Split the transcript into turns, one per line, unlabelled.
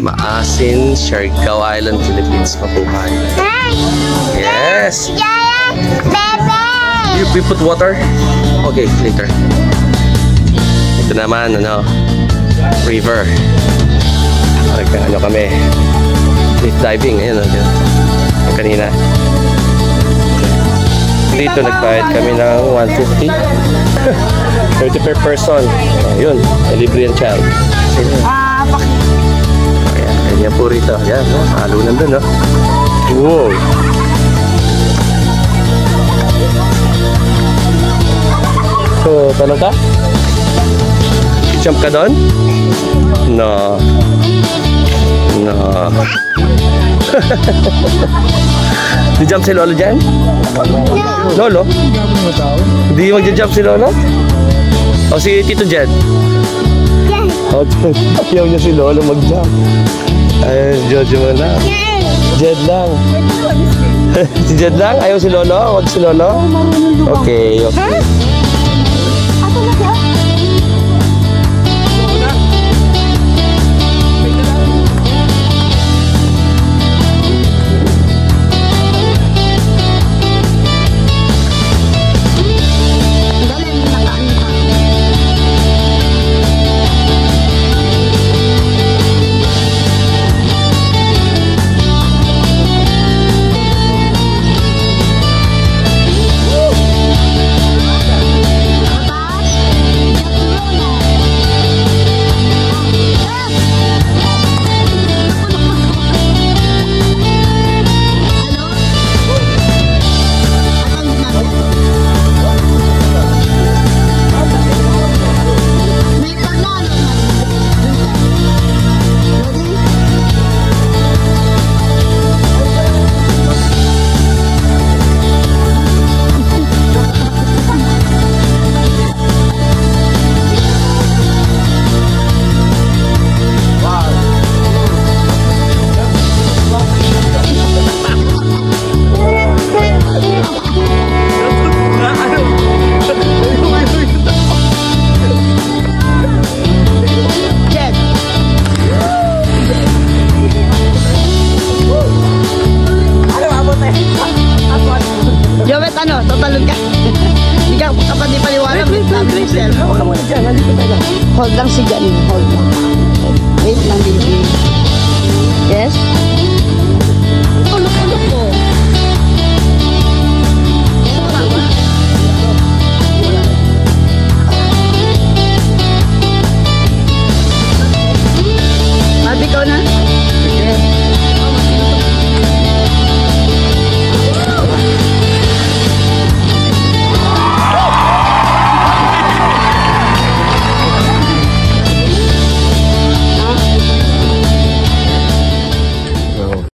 Maasin, Siargao Island, Philippines. Mabuhay. Yes! We put water? Okay, later. Ito naman, ano, river. Ano kami? Cliff diving. Ayan, kanina. Dito nagbayad kami ng 150. 30 per person. Yun, libre yung child. Ayan, ganyan po rito. Ayan, halunan dun, no? Wow! So, tanong ka? Jump ka doon? No. No. Di-jump si Lolo dyan? Lolo? Hindi mag-jump si Lolo? O si Tito Jed? Ayaw niya si Lolo mag-jump. Ay, Jojo mo lang. Jed lang. Si Jed lang? Ayaw si Lolo? Huwag si Lolo? Okay, okay.
Ano, tatalon ka. Hindi ka kapag di paliwanag. Hold lang si Jan. Hold lang. Wait lang din.